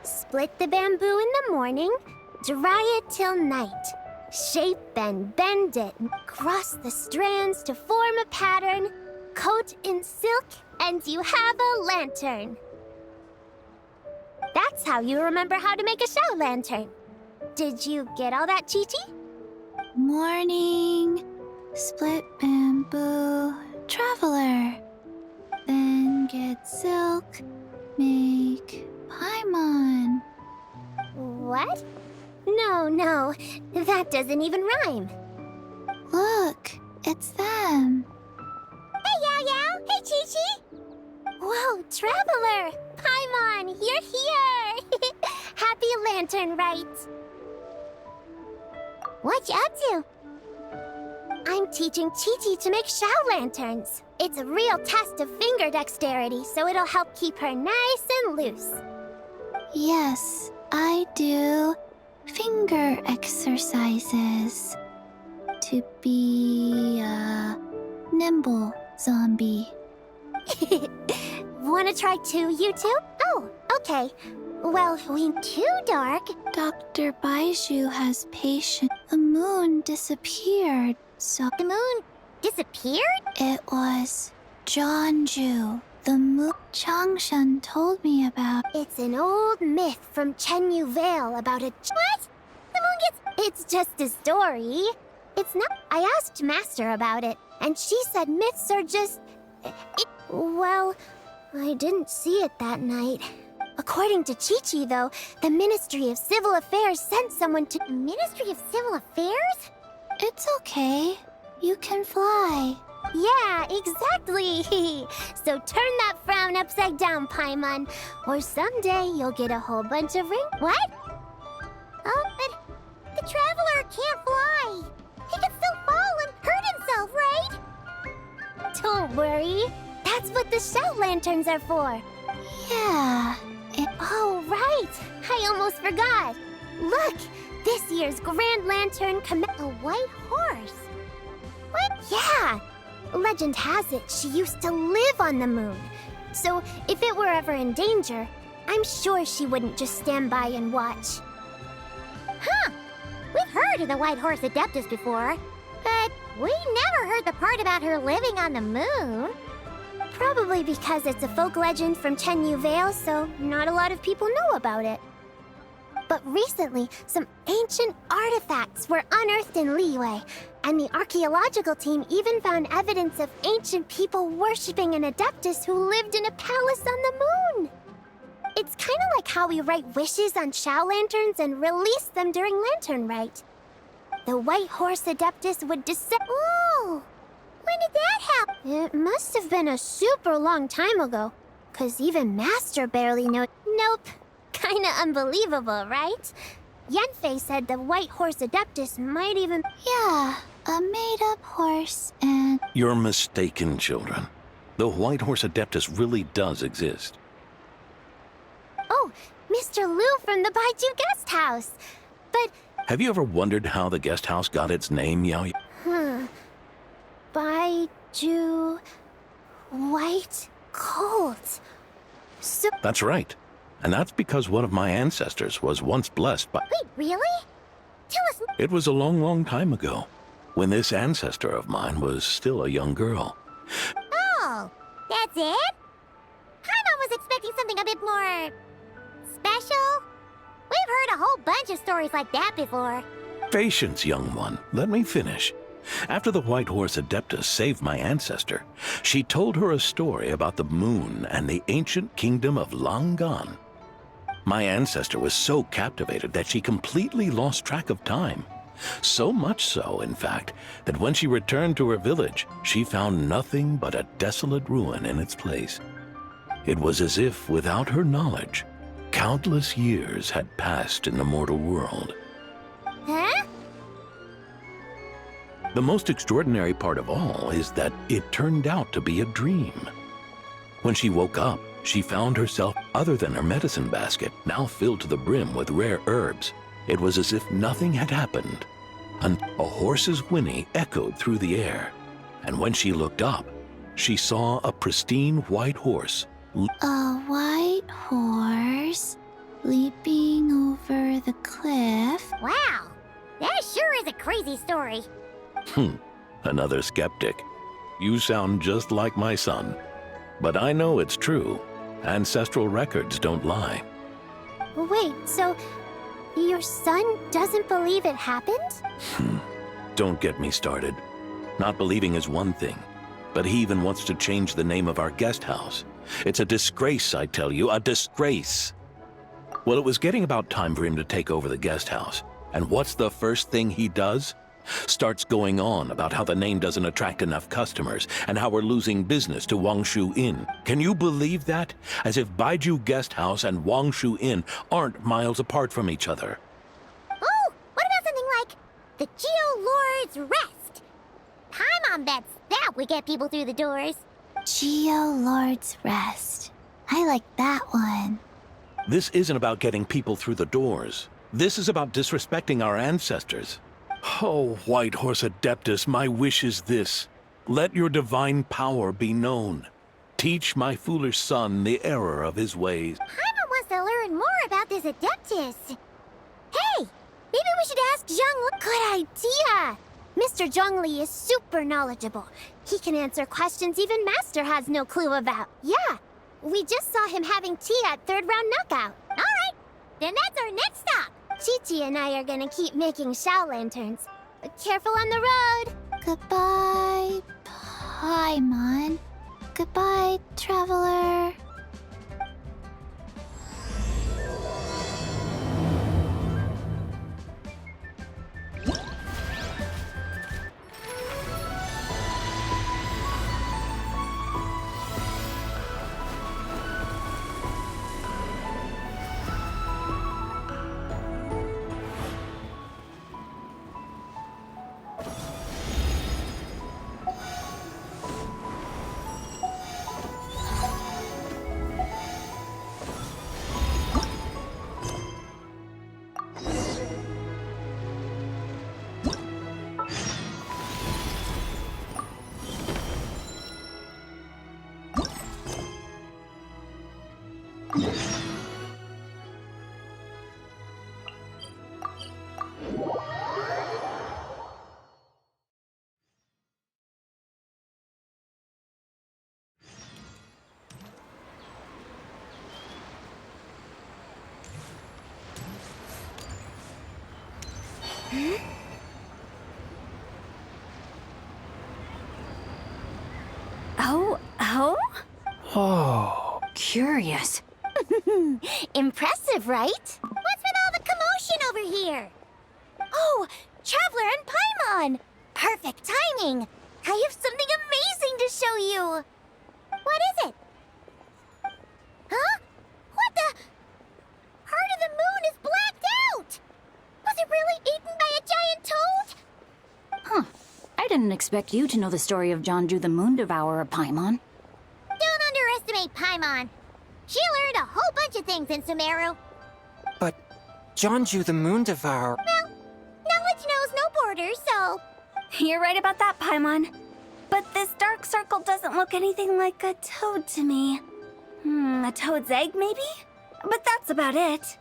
Split the bamboo in the morning, dry it till night. Shape and bend it, cross the strands to form a pattern, coat in silk, and you have a lantern. That's how you remember how to make a show lantern. Did you get all that, Chi-Chi? Morning, split bamboo, traveler. Then get silk, make paimon. What? No, that doesn't even rhyme. Look, it's them. Hey, Yao Yao! Hey, Chi-Chi! Whoa, Traveler! Paimon, you're here! Happy Lantern Rite! What you up to? I'm teaching Chi-Chi to make show lanterns. It's a real test of finger dexterity, so it'll help keep her nice and loose. Yes, I do finger exercises to be a nimble zombie. Wanna try too, you two? Oh, okay. Well, we too dark. Dr. Baiju has patient. The moon disappeared, so The moon disappeared? it was Jeonju. The moon Changshan told me about. It's an old myth from Chenyu Vale about a... What? The moon gets... It's just a story. It's not... I asked Master about it, and she said myths are just... Well, I didn't see it that night. According to Chi-Chi, though, the Ministry of Civil Affairs sent someone to... The Ministry of Civil Affairs? It's okay. You can fly. Yeah, exactly. So turn that frown upside down, Paimon, or someday you'll get a whole bunch of ring... What? Oh, but the Traveler can't fly. He can still fall and hurt himself, right? Don't worry. That's what the show lanterns are for. Yeah. Oh, right. I almost forgot. Look, this year's Grand Lantern a white horse. What? Yeah. Legend has it she used to live on the moon. So if it were ever in danger, I'm sure she wouldn't just stand by and watch. Huh. We've heard of the White Horse Adeptus before, but we never heard the part about her living on the moon. Probably because it's a folk legend from Chenyu Vale, so not a lot of people know about it. But recently, some ancient artifacts were unearthed in Liyue, and the archaeological team even found evidence of ancient people worshipping an Adeptus who lived in a palace on the moon. It's kind of like how we write wishes on show lanterns and release them during Lantern Rite. The White Horse Adeptus would descend... Ooh! When did that happen? It must have been a super long time ago, 'cause even Master barely knows... Nope. Kinda unbelievable, right? Yanfei said the White Horse Adeptus might even... Yeah, a made-up horse and... You're mistaken, children. The White Horse Adeptus really does exist. Oh, Mr. Liu from the Baiju Guest House. But... Have you ever wondered how the guest house got its name, Yao? Baiju... White Colt. So... That's right. And that's because one of my ancestors was once blessed by... Wait, really? Tell us... It was a long, long time ago, when this ancestor of mine was still a young girl. Oh, that's it? Paimon was expecting something a bit more... special? We've heard a whole bunch of stories like that before. Patience, young one. Let me finish. After the White Horse Adeptus saved my ancestor, she told her a story about the moon and the ancient kingdom of Langan. My ancestor was so captivated that she completely lost track of time. So much so, in fact, that when she returned to her village, she found nothing but a desolate ruin in its place. It was as if, without her knowledge, countless years had passed in the mortal world. Huh? The most extraordinary part of all is that it turned out to be a dream. When she woke up, she found herself, other than her medicine basket, now filled to the brim with rare herbs. It was as if nothing had happened. And a horse's whinny echoed through the air. And when she looked up, she saw a pristine white horse. A white horse leaping over the cliff. Wow, that sure is a crazy story. Another skeptic. You sound just like my son. But I know it's true. Ancestral records don't lie. Wait, so your son doesn't believe it happened? Don't get me started. Not believing is one thing, but he even wants to change the name of our guest house. It's a disgrace, I tell you, a disgrace. Well, it was getting about time for him to take over the guest house. And what's the first thing he does? Starts going on about how the name doesn't attract enough customers and how we're losing business to Wangshu Inn. Can you believe that? As if Baiju Guest House and Wangshu Inn aren't miles apart from each other. Oh, what about something like the Geo Lord's Rest? Paimon bets that would get people through the doors. Geo Lord's Rest. I like that one. This isn't about getting people through the doors. This is about disrespecting our ancestors. Oh, White Horse Adeptus, my wish is this. Let your divine power be known. Teach my foolish son the error of his ways. Paimon wants to learn more about this Adeptus. Hey, maybe we should ask Zhongli. Good idea! Mr. Zhongli is super knowledgeable. He can answer questions even Master has no clue about. Yeah, we just saw him having tea at third round knockout. All right, then that's our next stop. Chi-Chi and I are gonna keep making Shao lanterns. But careful on the road. Goodbye, Paimon. Goodbye, traveler. Oh? Oh, curious. Impressive, right? What's with all the commotion over here? Oh, Traveler and Paimon! Perfect timing! I have something amazing to show you! What is it? Huh? What the? Heart of the Moon is blacked out! Was it really eaten by a giant toad? Huh. I didn't expect you to know the story of Jonju the Moon Devourer, Paimon. Don't underestimate Paimon. She learned a whole bunch of things in Sumeru. But Jonju the Moon Devourer... Well, knowledge knows no borders, so... You're right about that, Paimon. But this dark circle doesn't look anything like a toad to me. A toad's egg, maybe? But that's about it.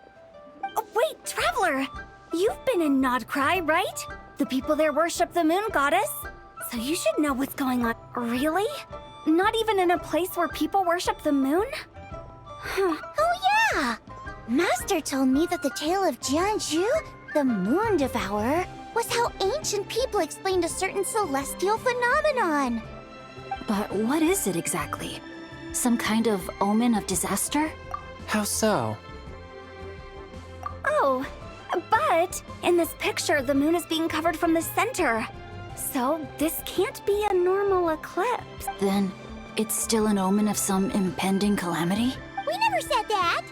Oh, wait, Traveler! You've been in Nodcry, right? The people there worship the moon goddess. So you should know what's going on. Really? Not even in a place where people worship the moon? Oh yeah! Master told me that the tale of Jianzhu, the Moon Devourer, was how ancient people explained a certain celestial phenomenon. But what is it exactly? Some kind of omen of disaster? How so? Oh, but in this picture, the moon is being covered from the center. So this can't be a normal eclipse. Then it's still an omen of some impending calamity? We never said that!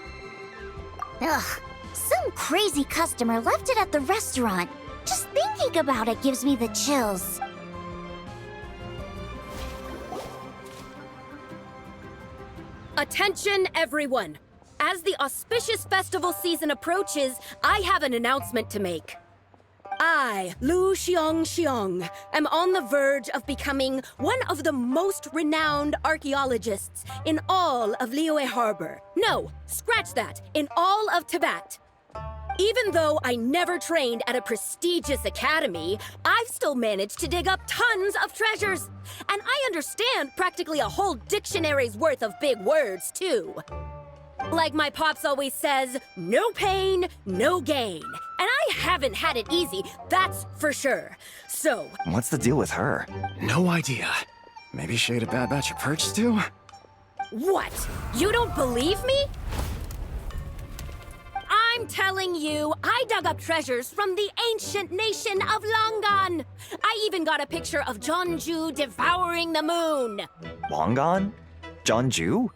Ugh, some crazy customer left it at the restaurant. Just thinking about it gives me the chills. Attention, everyone! As the auspicious festival season approaches, I have an announcement to make. I, Lu Xiong, am on the verge of becoming one of the most renowned archaeologists in all of Liyue Harbor. No, scratch that, in all of Tibet. Even though I never trained at a prestigious academy, I've still managed to dig up tons of treasures. And I understand practically a whole dictionary's worth of big words, too. Like my pops always says, no pain, no gain. And I haven't had it easy, that's for sure. So... What's the deal with her? No idea. Maybe she ate a bad batch of perch stew? What? You don't believe me? I'm telling you, I dug up treasures from the ancient nation of Longan. I even got a picture of Jeonju devouring the moon. Longan? Jeonju?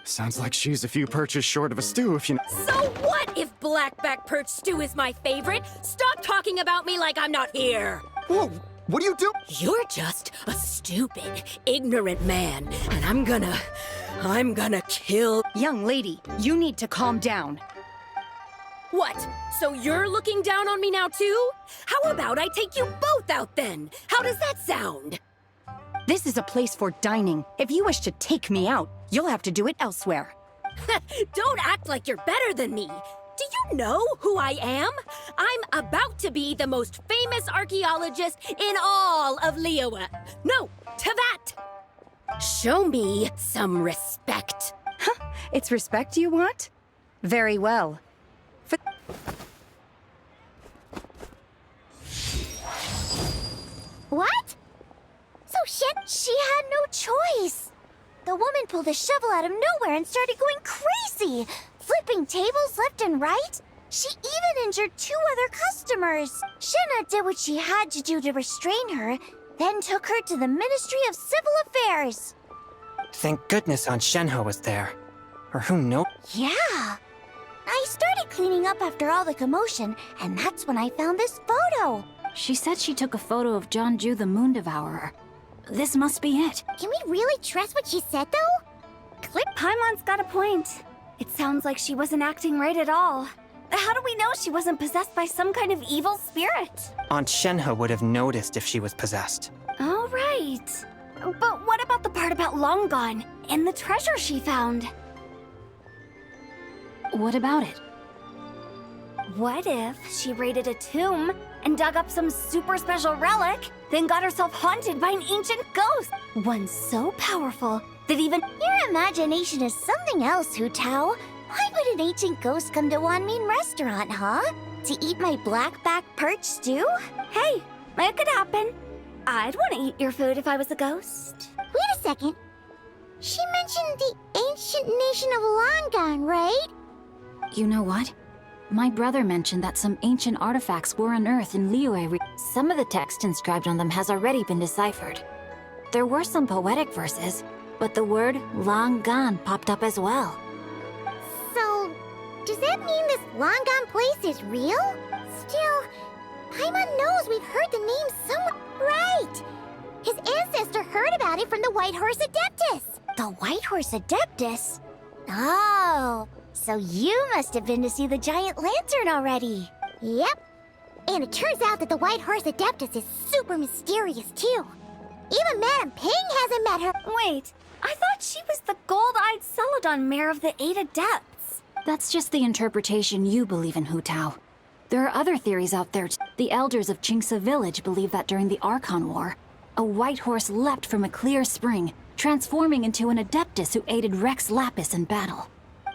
Sounds like she's a few perches short of a stew if you... So what if blackback perch stew is my favorite? Stop talking about me like I'm not here. Whoa, what do you do? You're just a stupid, ignorant man, and I'm gonna kill... Young lady, you need to calm down. What? So you're looking down on me now too? How about I take you both out then? How does that sound? This is a place for dining. If you wish to take me out, you'll have to do it elsewhere. Don't act like you're better than me. Do you know who I am? I'm about to be the most famous archaeologist in all of Liyue. No, Tibet. Show me some respect. It's respect you want? Very well. What? So she had no choice. The woman pulled a shovel out of nowhere and started going crazy, flipping tables left and right. She even injured 2 other customers. Shenna did what she had to do to restrain her, then took her to the Ministry of Civil Affairs. Thank goodness Aunt Shenhe was there. Or who knows? Yeah. I started cleaning up after all the commotion, and that's when I found this photo. She said she took a photo of Jeonju the Moon Devourer. This must be it. Can we really trust what she said, though? Paimon's got a point. It sounds like she wasn't acting right at all. How do we know she wasn't possessed by some kind of evil spirit? Aunt Shenhe would have noticed if she was possessed. Oh, right. But what about the part about Longan and the treasure she found? What about it? What if she raided a tomb and dug up some super special relic, then got herself haunted by an ancient ghost? One so powerful that even... Your imagination is something else, Hu Tao. Why would an ancient ghost come to Wanmin restaurant, huh? To eat my blackback perch stew? Hey, it could happen. I'd want to eat your food if I was a ghost. Wait a second. She mentioned the ancient nation of Longan, right? You know what? My brother mentioned that some ancient artifacts were unearthed in Liyue. Some of the text inscribed on them has already been deciphered. There were some poetic verses, but the word Longan popped up as well. So, does that mean this Longan place is real? Still, Paimon knows we've heard the name somewhere. Right! His ancestor heard about it from the White Horse Adeptus. The White Horse Adeptus? Oh, so you must have been to see the giant lantern already. Yep. And it turns out that the White Horse Adeptus is super mysterious, too. Even Madame Ping hasn't met her. Wait, I thought she was the gold-eyed Celadon mare of the 8 Adepts. That's just the interpretation you believe in, Hu Tao. There are other theories out there. The elders of Qingce village believe that during the Archon War, a white horse leapt from a clear spring, transforming into an Adeptus who aided Rex Lapis in battle.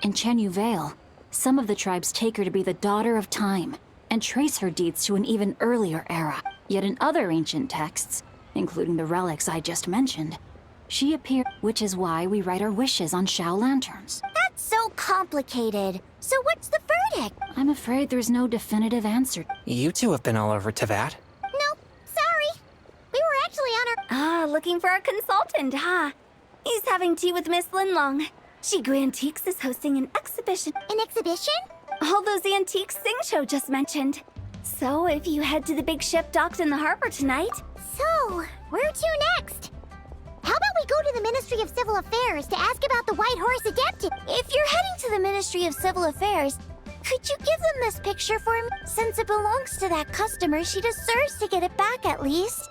In Chenyu Vale, some of the tribes take her to be the daughter of time, and trace her deeds to an even earlier era. Yet in other ancient texts, including the relics I just mentioned, she appeared, which is why we write our wishes on Shao lanterns. That's so complicated. So what's the verdict? I'm afraid there's no definitive answer. You two have been all over Tibet. Nope, sorry. We were actually on our... Ah, looking for a consultant, huh? He's having tea with Miss Linlong. Shigu Antiques is hosting an exhibition. An exhibition? All those antiques Sing Show just mentioned. So if you head to the big ship docked in the harbor tonight... So, where to next? How about we go to the Ministry Ministry of Civil Affairs to ask about the White Horse Adeptus. If you're heading to the Ministry of Civil Affairs, could you give them this picture for me? Since it belongs to that customer, she deserves to get it back at least.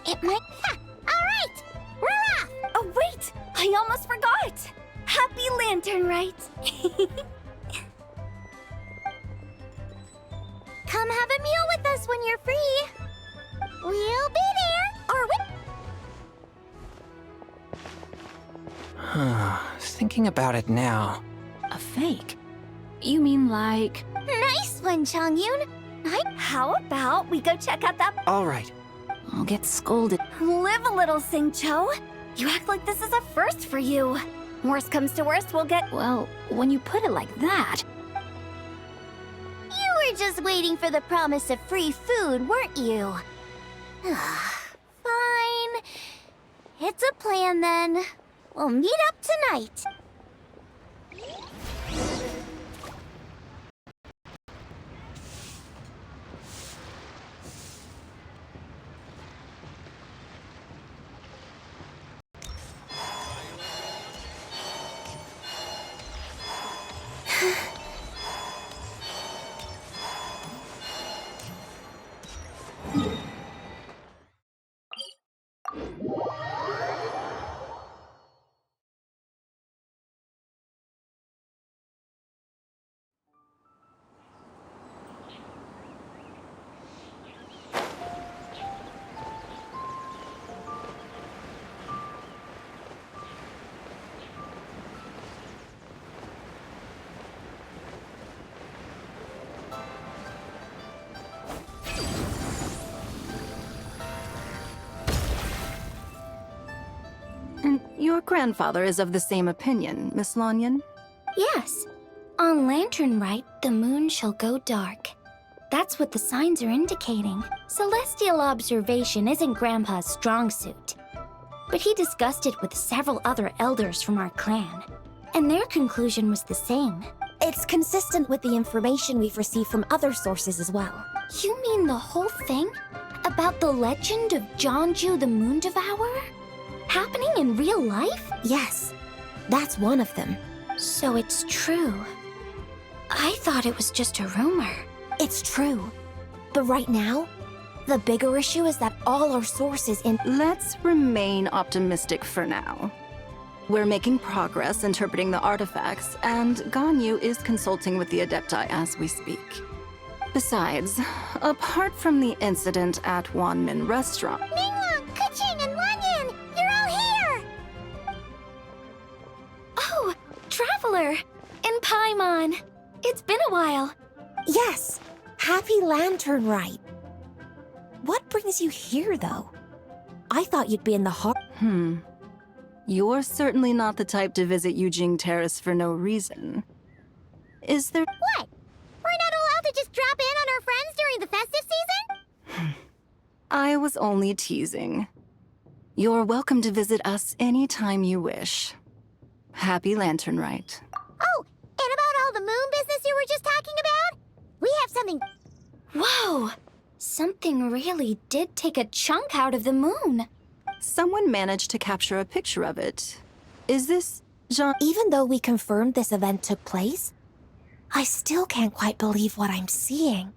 It might... Ha! All right! We're off! Oh, wait! I almost forgot! Happy Lantern, right? Come have a meal with us when you're free. We'll be there, or Thinking about it now. A fake? You mean like... Nice one, Chongyun. How about we go check out that... All right. I'll get scolded. Live a little, Sing-Cho. You act like this is a first for you. Worst comes to worst, we'll get... Well, when you put it like that... You were just waiting for the promise of free food, weren't you? Fine. It's a plan then. We'll meet up tonight. And your grandfather is of the same opinion, Miss Lanyan? Yes. On Lanternlit, the moon shall go dark. That's what the signs are indicating. Celestial observation isn't Grandpa's strong suit. But he discussed it with several other elders from our clan, and their conclusion was the same. It's consistent with the information we've received from other sources as well. You mean the whole thing? About the legend of Jeonju the Moon Devourer? Happening in real life? Yes, that's one of them. So it's true. I thought it was just a rumor. It's true. But right now, the bigger issue is that all our sources in... Let's remain optimistic for now. We're making progress interpreting the artifacts, and Ganyu is consulting with the Adepti as we speak. Besides, apart from the incident at Wanmin Restaurant... Ningguang, Keqing, and Lanyan! You're all here! Oh, Traveler! And Paimon! It's been a while. Yes, happy Lanternlit. What brings you here, though? I thought you'd be in the heart... You're certainly not the type to visit Yujing Terrace for no reason. Is there... What? We're not allowed to just drop in on our friends during the festive season? I was only teasing. You're welcome to visit us anytime you wish. Happy Lanternlit. Oh, and about all the moon business you were just talking about? We have something... Whoa! Something really did take a chunk out of the moon. Someone managed to capture a picture of it. Is this Jean... Even though we confirmed this event took place, I still can't quite believe what I'm seeing.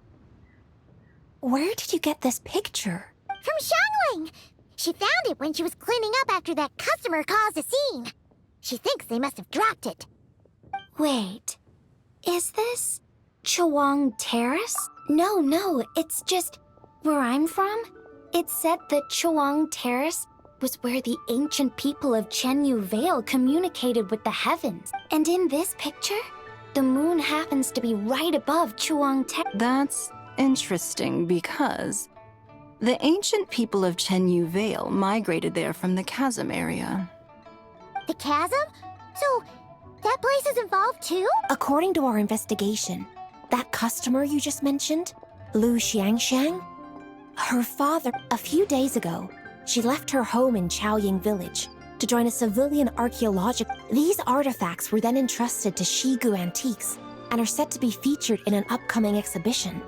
Where did you get this picture? From Xiangling! She found it when she was cleaning up after that customer caused a scene. She thinks they must have dropped it. Wait, is this Chawang Terrace? No, it's just where I'm from. It said that Chawang Terrace was where the ancient people of Chenyu Vale communicated with the heavens. And in this picture, the moon happens to be right above Chawang Terrace. That's interesting because the ancient people of Chenyu Vale migrated there from the chasm area. The chasm? So, that place is involved too? According to our investigation, that customer you just mentioned, Lu Xiangxiang, her father, a few days ago, she left her home in Chaoying village to join a civilian archaeological... These artifacts were then entrusted to Shigu Antiques and are set to be featured in an upcoming exhibition.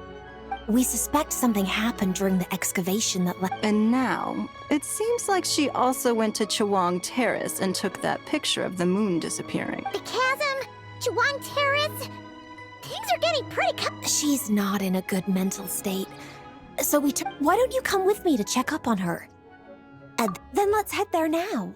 We suspect something happened during the excavation that left. And now, it seems like she also went to Chawang Terrace and took that picture of the moon disappearing. The chasm? Chawang Terrace? Things are getting pretty She's not in a good mental state. So why don't you come with me to check up on her? And then let's head there now.